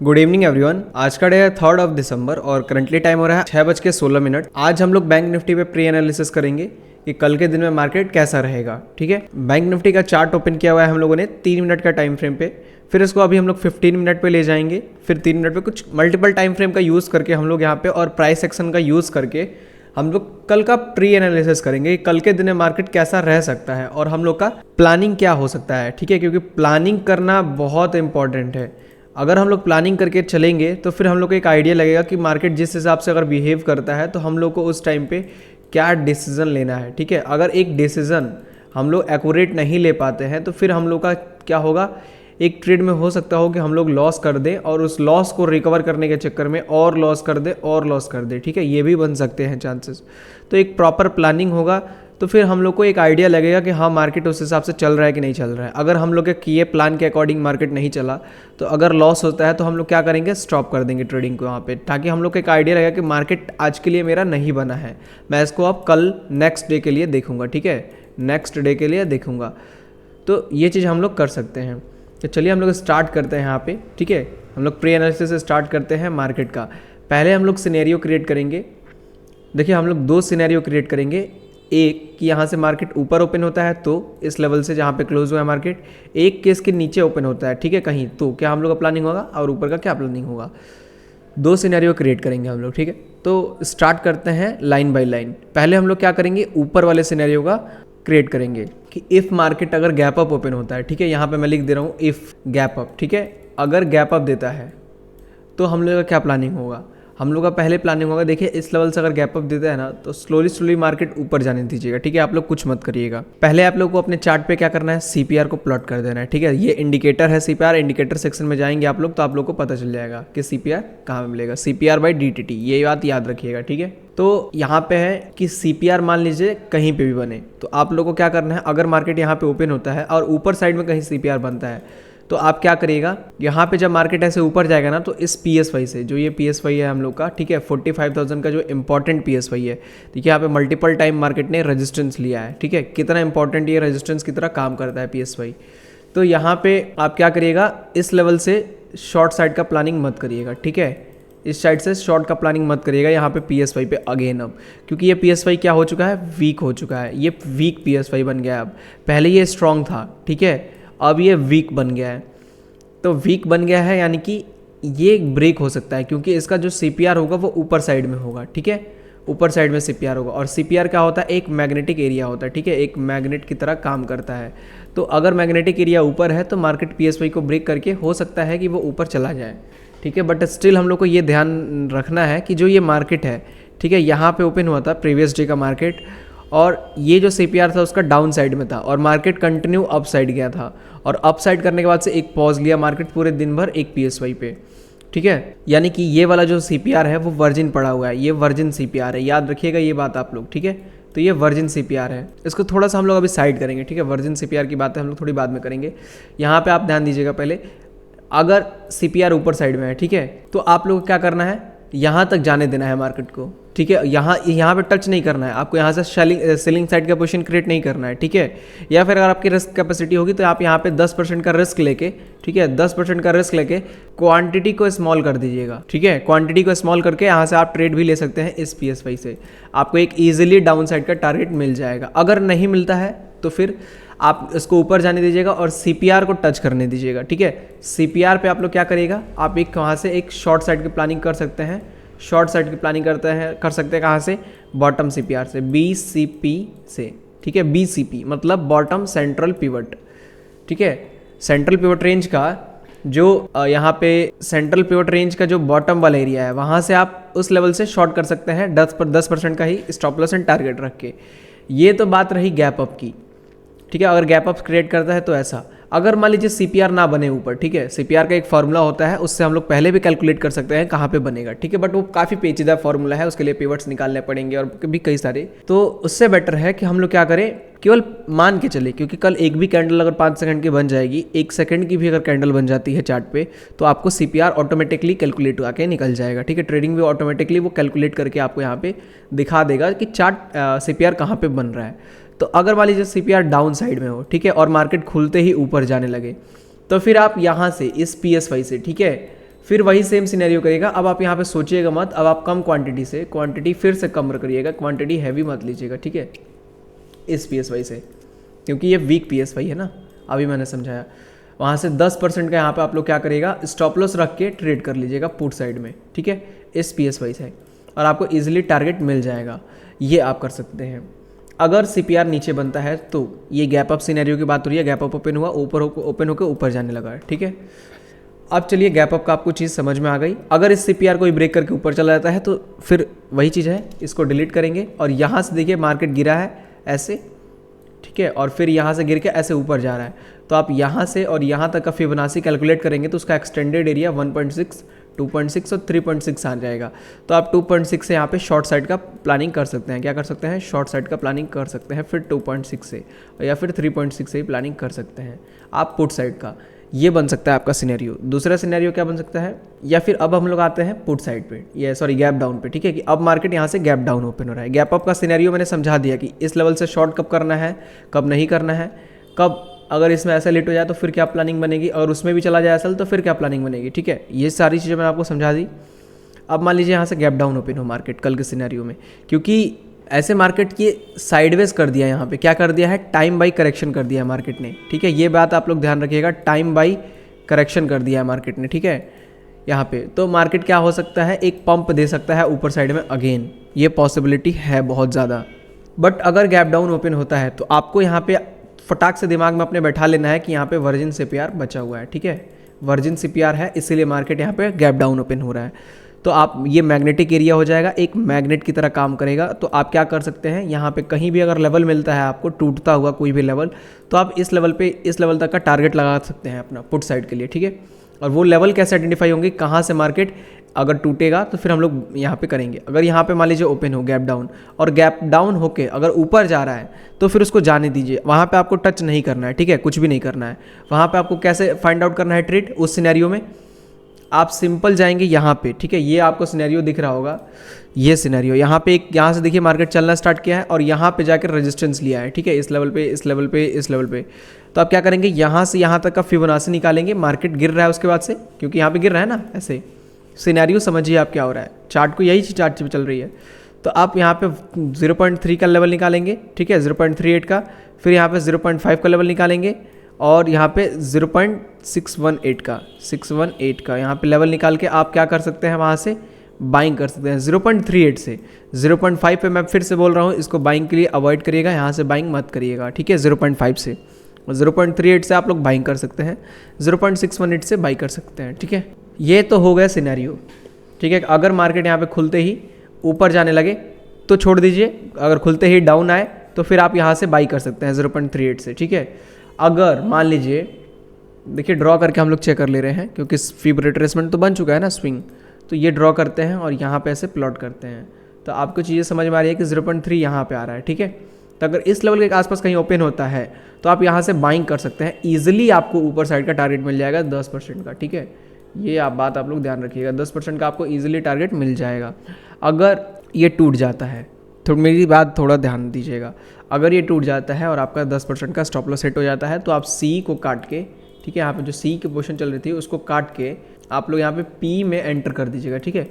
Good evening everyone. आज का day है 3 दिसंबर और करंटली टाइम हो रहा है 6:16। आज हम लोग बैंक निफ्टी पे प्री एनालिसिस करेंगे कि कल के दिन में मार्केट कैसा रहेगा। ठीक है, बैंक निफ्टी का चार्ट ओपन किया हुआ है हम लोगों ने 3 मिनट का टाइम फ्रेम पे। फिर इसको अभी हम लोग 15 मिनट पे ले जाएंगे, फिर 3 मिनट पे कुछ मल्टीपल टाइम फ्रेम का यूज़ करके हम लोग यहाँ पे और प्राइस एक्शन का यूज़ करके हम लोग कल का प्री एनालिसिस करेंगे कल के दिन में मार्केट कैसा रह सकता है और हम लोग का प्लानिंग क्या हो सकता है। ठीक है, क्योंकि प्लानिंग करना बहुत इंपॉर्टेंट है। अगर हम लोग प्लानिंग करके चलेंगे तो फिर हम लोग को एक आइडिया लगेगा कि मार्केट जिस हिसाब से अगर बिहेव करता है तो हम लोग को उस टाइम पे क्या डिसीज़न लेना है। ठीक है, अगर एक डिसीज़न हम लोग एक्यूरेट नहीं ले पाते हैं तो फिर हम लोग का क्या होगा, एक ट्रेड में हो सकता हो कि हम लोग लॉस कर दें और उस लॉस को रिकवर करने के चक्कर में और लॉस कर दे और लॉस कर दे। ठीक है, ये भी बन सकते हैं चांसेस। तो एक प्रॉपर प्लानिंग होगा तो फिर हम लोग को एक आइडिया लगेगा कि हाँ मार्केट उस हिसाब से चल रहा है कि नहीं चल रहा है। अगर हम लोग के किए प्लान के अकॉर्डिंग मार्केट नहीं चला तो अगर लॉस होता है तो हम लोग क्या करेंगे, स्टॉप कर देंगे ट्रेडिंग को वहाँ पे, ताकि हम लोग को एक आइडिया लगेगा कि मार्केट आज के लिए मेरा नहीं बना है, मैं इसको अब कल नेक्स्ट डे के लिए देखूंगा। ठीक है, नेक्स्ट डे के लिए देखूंगा। तो ये चीज़ हम लोग कर सकते हैं। तो चलिए हम लोग स्टार्ट करते हैं यहाँ पे। ठीक है, हम लोग प्री एनालिसिस से स्टार्ट करते हैं मार्केट का। पहले हम लोग सिनेरियो क्रिएट करेंगे। देखिए हम लोग 2 सिनेरियो क्रिएट करेंगे। एक कि यहाँ से मार्केट ऊपर ओपन होता है तो इस लेवल से जहाँ पे क्लोज हुआ है मार्केट, एक केस के नीचे ओपन होता है। ठीक है, कहीं तो क्या हम लोग का प्लानिंग होगा और ऊपर का क्या प्लानिंग होगा। 2 सिनेरियो क्रिएट करेंगे हम लोग। ठीक है, तो स्टार्ट करते हैं लाइन बाय लाइन। पहले हम लोग क्या करेंगे, ऊपर वाले सिनेरियो का क्रिएट करेंगे कि इफ़ मार्केट अगर गैप अप ओपन होता है। ठीक है, यहाँ पे मैं लिख दे रहा हूँ इफ़ गैप अप। ठीक है, अगर गैप अप देता है तो हम लोग का क्या प्लानिंग होगा। हम लोग का पहले प्लानिंग होगा, देखिए इस लेवल से अगर गैप अप देता है ना तो स्लोली मार्केट ऊपर जाने दीजिएगा। ठीक है, आप लोग कुछ मत करिएगा। पहले आप लोग को अपने चार्ट पे क्या करना है, सीपीआर को प्लॉट कर देना है। ठीक है, ये इंडिकेटर है सीपीआर। इंडिकेटर सेक्शन में जाएंगे आप लोग तो आप लोग को पता चल जाएगा कि सीपीआर कहाँ मिलेगा, सीपीआर बाई डीटीटी, ये बात याद रखिएगा। ठीक है, तो यहाँ पे है कि सीपीआर मान लीजिए कहीं पे भी बने तो आप लोग को क्या करना है, अगर मार्केट यहाँ पे ओपन होता है और ऊपर साइड में कहीं सीपीआर बनता है तो आप क्या करिएगा, यहाँ पे जब मार्केट ऐसे ऊपर जाएगा ना तो इस पीएसवाई से, जो ये पीएसवाई है हम लोग का, ठीक है 45,000 का जो इंपॉर्टेंट पीएसवाई है, देखिए यहाँ पे मल्टीपल टाइम मार्केट ने रेजिस्टेंस लिया है। ठीक है, कितना इंपॉर्टेंट ये रेजिस्टेंस की तरह काम करता है पीएसवाई। तो यहाँ पे आप क्या करिएगा, इस लेवल से शॉर्ट साइड का प्लानिंग मत करिएगा। ठीक है, इस साइड से शॉर्ट का प्लानिंग मत करिएगा यहाँ पे पीएसवाई पे अगेन। अब क्योंकि ये पीएसवाई क्या हो चुका है, वीक हो चुका है, ये वीक पीएसवाई बन गया है। अब पहले ये स्ट्रॉन्ग था, ठीक है, अब ये वीक बन गया है। तो वीक बन गया है यानी कि ये एक ब्रेक हो सकता है क्योंकि इसका जो सीपीआर होगा वो ऊपर साइड में होगा। ठीक है, ऊपर साइड में सीपीआर होगा और सीपीआर क्या होता है, एक मैग्नेटिक एरिया होता है। ठीक है, एक मैग्नेट की तरह काम करता है। तो अगर मैग्नेटिक एरिया ऊपर है तो मार्केट पीएसवाई को ब्रेक करके हो सकता है कि वो ऊपर चला जाए। ठीक है, बट स्टिल हम लोग को ये ध्यान रखना है कि जो ये मार्केट है, ठीक है, यहाँ पे ओपन हुआ था प्रीवियस डे का मार्केट और ये जो सीपीआर था उसका डाउन साइड में था और मार्केट कंटिन्यू अप साइड गया था और अप साइड करने के बाद से एक पॉज लिया मार्केट पूरे दिन भर एक पीएसवाई पे। ठीक है, यानी कि ये वाला जो सीपीआर है वो वर्जिन पड़ा हुआ है, ये वर्जिन सीपीआर है, याद रखिएगा ये बात आप लोग। ठीक है, तो ये वर्जिन सीपीआर है, इसको थोड़ा सा हम लोग अभी साइड करेंगे। ठीक है, वर्जिन सीपीआर की बातें हम लोग थोड़ी बाद में करेंगे। यहाँ पे आप ध्यान दीजिएगा, पहले अगर सीपीआर ऊपर साइड में है, ठीक है, तो आप लोग को क्या करना है, यहाँ तक जाने देना है मार्केट को। ठीक है, यहाँ पे टच नहीं करना है आपको, यहाँ से सेलिंग साइड का पोजीशन क्रिएट नहीं करना है। ठीक है, या फिर अगर आपकी रिस्क कैपेसिटी होगी तो आप यहाँ पे 10% का रिस्क लेके, ठीक है, 10% का रिस्क लेके क्वांटिटी को स्मॉल कर दीजिएगा। ठीक है, क्वांटिटी को स्मॉल करके यहाँ से आप ट्रेड भी ले सकते हैं इस पीएसवाई से, आपको एक ईजिली डाउन साइड का टारगेट मिल जाएगा। अगर नहीं मिलता है तो फिर आप इसको ऊपर जाने दीजिएगा और सीपीआर को टच करने दीजिएगा। ठीक है, सीपीआर पे आप लोग क्या करिएगा, आप एक वहाँ से एक शॉर्ट साइड की प्लानिंग कर सकते हैं। शॉर्ट साइड की प्लानिंग कर सकते हैं कहाँ से, बॉटम सीपीआर से, बीसीपी से। ठीक है, बीसीपी मतलब बॉटम सेंट्रल पिवट। ठीक है, सेंट्रल पिवट रेंज का जो यहाँ पे सेंट्रल पिवट रेंज का जो बॉटम वाला एरिया है वहाँ से आप उस लेवल से शॉर्ट कर सकते हैं 10% का ही स्टॉप लॉस एंड टारगेट रख के। ये तो बात रही गैप अप की। ठीक है, अगर गैप अप क्रिएट करता है तो ऐसा, अगर मान लीजिए सीपीआर ना बने ऊपर, ठीक है, सीपीआर का एक फार्मूला होता है, उससे हम लोग पहले भी कैलकुलेट कर सकते हैं कहाँ पे बनेगा। ठीक है, बट वो काफ़ी पेचीदा फार्मूला है, उसके लिए पिवट्स निकालने पड़ेंगे और भी कई सारे। तो उससे बेटर है कि हम लोग क्या करें, केवल मान के चले, क्योंकि कल एक भी कैंडल अगर 5 सेकंड की बन जाएगी, 1 सेकंड की भी अगर कैंडल बन जाती है चार्ट पे, तो आपको सीपीआर ऑटोमेटिकली कैलकुलेट आके निकल जाएगा। ठीक है, ट्रेडिंग भी ऑटोमेटिकली वो कैलकुलेट करके आपको यहाँ पे दिखा देगा कि चार्ट सीपीआर कहाँ पे बन रहा है। तो अगर मान लीजिए सीपीआर डाउन साइड में हो, ठीक है, और मार्केट खुलते ही ऊपर जाने लगे, तो फिर आप यहाँ से इस पीएसवाई से, ठीक है, फिर वही सेम सिनेरियो करिएगा। अब आप यहाँ पे सोचिएगा मत, अब आप कम क्वांटिटी से क्वांटिटी फिर से कम करिएगा, क्वांटिटी हैवी मत लीजिएगा, ठीक है, इस PSY से, क्योंकि ये वीक PSY है ना, अभी मैंने समझाया। वहाँ से 10% का यहाँ पे आप लोग क्या करिएगा, स्टॉप लॉस रख के ट्रेड कर लीजिएगा पुट साइड में, ठीक है, इस PSY से, और आपको ईजिली टारगेट मिल जाएगा। ये आप कर सकते हैं। अगर CPR नीचे बनता है तो ये गैप अप सिनेरियो की बात हो रही है, गैप अप ओपन हुआ, ऊपर ओपन होकर ऊपर जाने लगा है, ठीक है। अब चलिए गैप अप का आपको चीज़ समझ में आ गई। अगर इस CPR को ब्रेक करके ऊपर चला जाता है तो फिर वही चीज़ है, इसको डिलीट करेंगे, और यहाँ से देखिए मार्केट गिरा है ऐसे, ठीक है, और फिर यहाँ से गिर के ऐसे ऊपर जा रहा है, तो आप यहाँ से और यहाँ तक का फिबोनाची कैलकुलेट करेंगे तो उसका एक्सटेंडेड एरिया 1.6, 2.6 और 3.6 आ जाएगा। तो आप 2.6 से यहाँ पे शॉर्ट साइड का प्लानिंग कर सकते हैं। क्या कर सकते हैं, शॉर्ट साइड का प्लानिंग कर सकते हैं, फिर 2.6 से या फिर 3.6 से ही प्लानिंग कर सकते हैं आप पुट साइड का। ये बन सकता है आपका सिनेरियो। दूसरा सिनेरियो क्या बन सकता है, या फिर अब हम लोग आते हैं पुट साइड पे, ये सॉरी गैप डाउन पे, ठीक है, कि अब मार्केट यहाँ से गैप डाउन ओपन हो रहा है। गैप अप का सिनेरियो मैंने समझा दिया कि इस लेवल से शॉर्ट कब करना है, कब नहीं करना है, कब अगर इसमें ऐसा लेट हो जाए तो फिर क्या प्लानिंग बनेगी, और उसमें भी चला जाए असल तो फिर क्या प्लानिंग बनेगी, ठीक है। ये सारी चीज़ें मैंने आपको समझा दी। अब मान लीजिए यहाँ से गैप डाउन ओपन हो मार्केट कल के सिनेरियो में, क्योंकि ऐसे मार्केट की साइडवेज कर दिया, यहाँ पे क्या कर दिया है, टाइम बाई करेक्शन कर दिया है मार्केट ने, ठीक है। ये बात आप लोग ध्यान रखिएगा, टाइम बाई करेक्शन कर दिया है मार्केट ने, ठीक है। यहाँ पे तो मार्केट क्या हो सकता है, एक पंप दे सकता है ऊपर साइड में अगेन, ये पॉसिबिलिटी है बहुत ज़्यादा। बट अगर गैप डाउन ओपन होता है तो आपको यहाँ पे फटाक से दिमाग में अपने बैठा लेना है कि यहाँ पे वर्जिन CPR बचा हुआ है, ठीक है, वर्जिन CPR है, इसीलिए मार्केट यहाँ पे गैप डाउन ओपन हो रहा है। तो आप ये मैग्नेटिक एरिया हो जाएगा, एक मैग्नेट की तरह काम करेगा। तो आप क्या कर सकते हैं, यहाँ पे कहीं भी अगर लेवल मिलता है आपको टूटता हुआ कोई भी लेवल, तो आप इस लेवल पे, इस लेवल तक का टारगेट लगा सकते हैं अपना पुट साइड के लिए, ठीक है। और वो लेवल कैसे आइडेंटिफाई होंगे, कहाँ से मार्केट अगर टूटेगा तो फिर हम लोग यहाँ पे करेंगे। अगर यहाँ पे मान लीजिए ओपन हो गैप डाउन, और गैप डाउन होके अगर ऊपर जा रहा है तो फिर उसको जाने दीजिए, वहाँ पे आपको टच नहीं करना है, ठीक है, कुछ भी नहीं करना है। वहाँ पे आपको कैसे फाइंड आउट करना है ट्रेड, उस सिनेरियो में आप सिंपल जाएंगे यहाँ पे, ठीक है, ये आपको सिनेरियो दिख रहा होगा, ये सिनेरियो यहाँ पे एक, यहाँ से देखिए मार्केट चलना स्टार्ट किया है और यहाँ पे जाकर रेजिस्टेंस लिया है, ठीक है, इस लेवल पे, इस लेवल पे, इस लेवल पे। तो आप क्या करेंगे, यहाँ से यहाँ तक का फिबोनाची निकालेंगे, मार्केट गिर रहा है उसके बाद से, क्योंकि यहाँ पे गिर रहा है ना, ऐसे सिनेरियो समझिए आप क्या हो रहा है, चार्ट को यही चार्ट पे चल रही है। तो आप यहाँ पे 0.3 का लेवल निकालेंगे, ठीक है, 0.38 का, फिर यहाँ पे 0.5 का लेवल निकालेंगे, और यहाँ पे 0.618 का यहाँ पे लेवल निकाल के आप क्या कर सकते हैं, वहाँ से बाइंग कर सकते हैं 0.38 से। 0.5 पे मैं फिर से बोल रहा हूँ, इसको बाइंग के लिए अवॉइड करिएगा, यहाँ से बाइंग मत करिएगा, ठीक है। 0.5 से, 0.38 से आप लोग बाइंग कर सकते हैं, 0.618 से बाई कर सकते हैं, ठीक है। ये तो हो गया सिनेरियो, ठीक है। अगर मार्केट यहाँ पे खुलते ही ऊपर जाने लगे तो छोड़ दीजिए, अगर खुलते ही डाउन आए तो फिर आप यहाँ से बाई कर सकते हैं 0.38 से, ठीक है। अगर मान लीजिए, देखिए ड्रॉ करके हम लोग चेक कर ले रहे हैं, क्योंकि फीब रिट्रेसमेंट तो बन चुका है ना स्विंग, तो ये ड्रॉ करते हैं और यहाँ पे ऐसे प्लॉट करते हैं, तो आपको चीज़ें समझ में आ रही है कि 0.3 यहाँ पे आ रहा है, ठीक है। तो अगर इस लेवल के आसपास कहीं ओपन होता है तो आप यहाँ से बाइंग कर सकते हैं, ईजिली आपको ऊपर साइड का टारगेट मिल जाएगा 10% का, ठीक है। ये आप बात आप लोग ध्यान रखिएगा, 10% का आपको ईजिली टारगेट मिल जाएगा। अगर ये टूट जाता है तो मेरी बात थोड़ा ध्यान दीजिएगा, अगर ये टूट जाता है और आपका 10% का स्टॉप लॉस हिट हो जाता है तो आप सी को काट के, ठीक है, यहाँ पे जो सी की पोजीशन चल रही थी उसको काट के आप लोग यहाँ पे पी में एंटर कर दीजिएगा, ठीक है।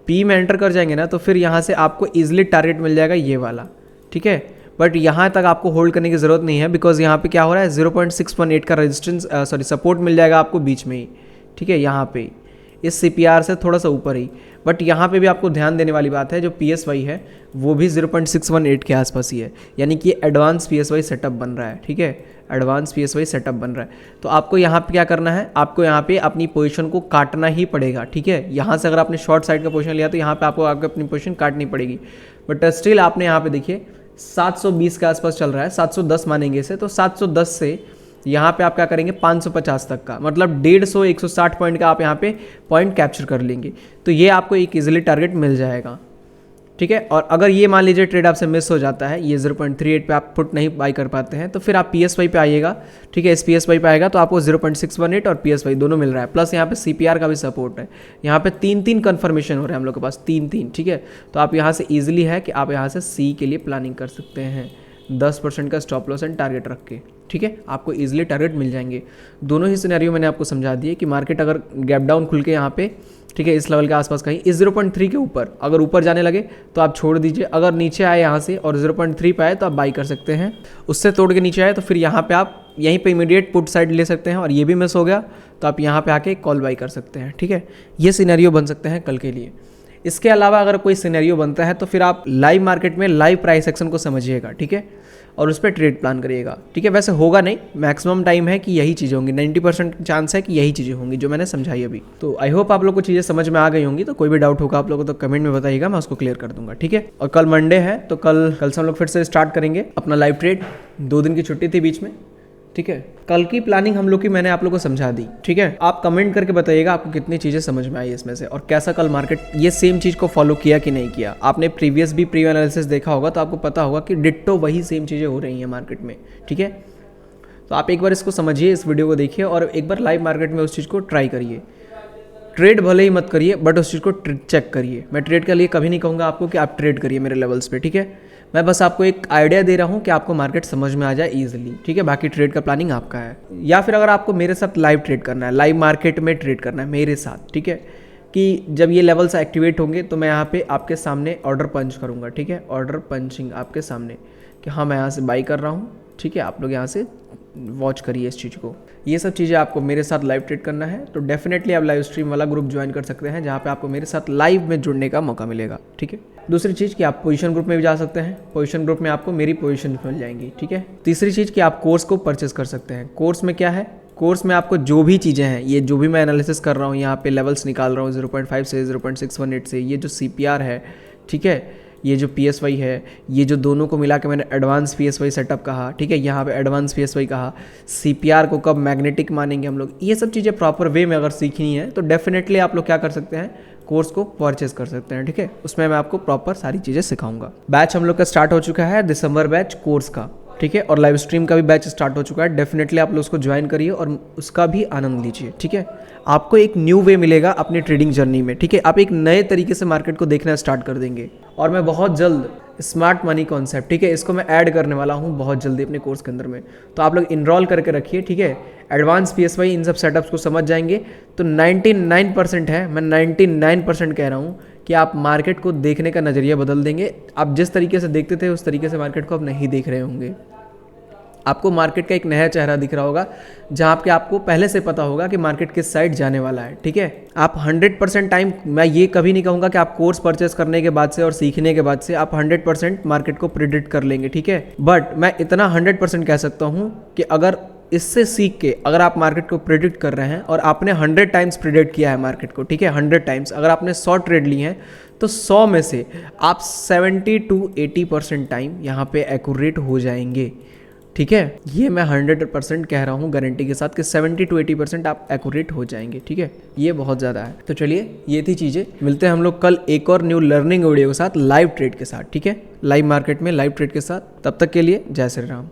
पी में एंटर कर जाएंगे ना तो फिर यहाँ से आपको ईजिली टारगेट मिल जाएगा ये वाला, ठीक है। बट यहाँ तक आपको होल्ड करने की ज़रूरत नहीं है, बिकॉज यहाँ पे क्या हो रहा है, 0.618 का रेजिस्टेंस सपोर्ट मिल जाएगा आपको बीच में ही, ठीक है, यहाँ पे इस CPR से थोड़ा सा ऊपर ही। बट यहाँ पे भी आपको ध्यान देने वाली बात है, जो PSY है वो भी 0.618 के आसपास ही है, यानी कि एडवांस PSY सेटअप बन रहा है, ठीक है, एडवांस PSY सेटअप बन रहा है। तो आपको यहाँ पे क्या करना है, आपको यहाँ पे अपनी पोजीशन को काटना ही पड़ेगा, ठीक है। यहाँ से अगर आपने शॉर्ट साइड का पोजीशन लिया तो यहाँ पे आपको अपनी पोजीशन काटनी पड़ेगी। बट स्टिल आपने यहाँ पे देखिए 720 के आसपास चल रहा है, 710 मानेंगे इसे, तो 710 से यहाँ पे आप क्या करेंगे 550 तक का, मतलब 150-160 पॉइंट का आप यहाँ पे पॉइंट कैप्चर कर लेंगे, तो ये आपको एक इजीली टारगेट मिल जाएगा, ठीक है। और अगर ये मान लीजिए ट्रेड आपसे मिस हो जाता है, ये 0.38 पे आप पुट नहीं बाई कर पाते हैं, तो फिर आप PSY पे आइएगा, ठीक है। इस PSY पे आएगा तो आपको 0.618 और PSY दोनों मिल रहा है, प्लस यहाँ पे CPR का भी सपोर्ट है। यहाँ पे 3 कन्फर्मेशन हो रहे हैं हम लोग के पास, 3, ठीक है। तो आप यहाँ से ईजिली है कि आप यहाँ से C के लिए प्लानिंग कर सकते हैं। 10% का स्टॉप लॉस एंड टारगेट रख के, ठीक है। आपको ईजिली टारगेट मिल जाएंगे। दोनों ही सिनेरियो मैंने आपको समझा दिए कि मार्केट अगर गैप डाउन खुल के यहाँ पे, ठीक है, इस लेवल के आसपास कहीं इस 0.3 के ऊपर अगर ऊपर जाने लगे तो आप छोड़ दीजिए। अगर नीचे आए यहाँ से और 0.3 पे आए तो आप बाई कर सकते हैं। उससे तोड़ के नीचे आए तो फिर यहाँ पे आप यहीं पे इमीडिएट पुट साइड ले सकते हैं, और ये भी मिस हो गया तो आप यहाँ पे आके कॉल बाई कर सकते हैं, ठीक है। ये सिनेरियो बन सकते हैं कल के लिए। इसके अलावा अगर कोई सिनेरियो बनता है तो फिर आप लाइव मार्केट में लाइव प्राइस एक्शन को समझिएगा, ठीक है, और उस पर ट्रेड प्लान करिएगा, ठीक है। वैसे होगा नहीं, मैक्सिमम टाइम है कि यही चीज़ें होंगी, 90% चांस है कि यही चीज़ें होंगी जो मैंने समझाई अभी। तो आई होप आप लोग को चीज़ें समझ में आ गई होंगी। तो कोई भी डाउट होगा आप लोगों को तो कमेंट में बताइएगा, मैं उसको क्लियर कर दूंगा, ठीक है। और कल मंडे है तो कल से हम लोग फिर से स्टार्ट करेंगे अपना लाइव ट्रेड। 2 दिन की छुट्टी थी बीच में, ठीक है। कल की प्लानिंग हम लोग की मैंने आप लोगों को समझा दी, ठीक है। आप कमेंट करके बताइएगा आपको कितनी चीज़ें समझ में आई इसमें से, और कैसा कल मार्केट ये सेम चीज़ को फॉलो किया कि नहीं किया। आपने प्रीवियस भी प्री एनालिसिस देखा होगा तो आपको पता होगा कि डिट्टो वही सेम चीज़ें हो रही हैं मार्केट में, ठीक है। तो आप एक बार इसको समझिए, इस वीडियो को देखिए और एक बार लाइव मार्केट में उस चीज़ को ट्राई करिए। ट्रेड भले ही मत करिए बट उस चीज़ को चेक करिए। मैं ट्रेड के लिए कभी नहीं कहूँगा आपको कि आप ट्रेड करिए मेरे लेवल्स पे, ठीक है। मैं बस आपको एक आइडिया दे रहा हूँ कि आपको मार्केट समझ में आ जाए ईजिली, ठीक है। बाकी ट्रेड का प्लानिंग आपका है। या फिर अगर आपको मेरे साथ लाइव ट्रेड करना है, लाइव मार्केट में ट्रेड करना है मेरे साथ, ठीक है, कि जब ये लेवल्स एक्टिवेट होंगे तो मैं यहाँ पे आपके सामने ऑर्डर पंच करूँगा, ठीक है। ऑर्डर पंचिंग आपके सामने कि हाँ मैं यहाँ से बाई कर रहा हूँ, ठीक है। आप लोग यहाँ से वॉच करिए इस चीज़ को। ये सब चीज़ें आपको मेरे साथ लाइव ट्रेड करना है तो डेफिनेटली आप लाइव स्ट्रीम वाला ग्रुप ज्वाइन कर सकते हैं, जहाँ पे आपको मेरे साथ लाइव में जुड़ने का मौका मिलेगा, ठीक है। दूसरी चीज़ कि आप पोजीशन ग्रुप में भी जा सकते हैं। पोजीशन ग्रुप में आपको मेरी पोजीशन मिल जाएंगी, ठीक है। तीसरी चीज़ कि आप कोर्स को परचेस कर सकते हैं। कोर्स में क्या है, कोर्स में आपको जो भी चीज़ें हैं, ये जो भी मैं एनालिसिस कर रहा हूँ, यहाँ पे लेवल्स निकाल रहा हूँ 0.5 से 0.618 से, ये जो CPR है, ठीक है, ये जो PSY है, ये जो दोनों को मिला के मैंने एडवांस PSY सेटअप कहा, ठीक है, यहाँ पे एडवांस PSY कहा, CPR को कब मैग्नेटिक मानेंगे हम लोग, ये सब चीज़ें प्रॉपर वे में अगर सीखनी है तो डेफिनेटली आप लोग क्या कर सकते हैं, कोर्स को परचेज कर सकते हैं, ठीक है। उसमें मैं आपको प्रॉपर सारी चीज़ें सिखाऊंगा। बैच हम लोग का स्टार्ट हो चुका है, दिसंबर बैच कोर्स का, ठीक है, और लाइव स्ट्रीम का भी बैच स्टार्ट हो चुका है। डेफिनेटली आप लोग उसको ज्वाइन करिए और उसका भी आनंद लीजिए, ठीक है। आपको एक न्यू वे मिलेगा अपनी ट्रेडिंग जर्नी में, ठीक है। आप एक नए तरीके से मार्केट को देखना स्टार्ट कर देंगे। और मैं बहुत जल्द स्मार्ट मनी कॉन्सेप्ट, ठीक है, इसको मैं ऐड करने वाला हूँ बहुत जल्दी अपने कोर्स के अंदर में। तो आप लोग इनरोल करके रखिए, ठीक है। एडवांस PSY इन सब सेटअप्स को समझ जाएंगे तो 99% है, मैं 99% कह रहा हूँ कि आप मार्केट को देखने का नज़रिया बदल देंगे। आप जिस तरीके से देखते थे उस तरीके से मार्केट को आप नहीं देख रहे होंगे। आपको मार्केट का एक नया चेहरा दिख रहा होगा, जहाँ पे आपको पहले से पता होगा कि मार्केट किस साइड जाने वाला है, ठीक है। आप 100% टाइम, मैं ये कभी नहीं कहूँगा कि आप कोर्स परचेस करने के बाद से और सीखने के बाद से आप 100% मार्केट को प्रिडिक्ट कर लेंगे, ठीक है। बट मैं इतना 100% कह सकता हूँ कि अगर इससे सीख के अगर आप मार्केट को प्रिडिक्ट कर रहे हैं और आपने 100 टाइम्स प्रिडिक्ट किया है मार्केट को, ठीक है, 100 टाइम्स, अगर आपने 100 ट्रेड लिए हैं तो 100 में से आप 70 to 80% टाइम यहाँ पे एक्यूरेट हो जाएंगे, ठीक है। ये मैं 100% कह रहा हूँ गारंटी के साथ कि 70 to 80% आप एक्यूरेट हो जाएंगे, ठीक है। ये बहुत ज़्यादा है। तो चलिए ये थी चीज़ें, मिलते हैं हम लोग कल एक और न्यू लर्निंग वीडियो के साथ लाइव ट्रेड के साथ, ठीक है, लाइव मार्केट में लाइव ट्रेड के साथ। तब तक के लिए जय श्री राम।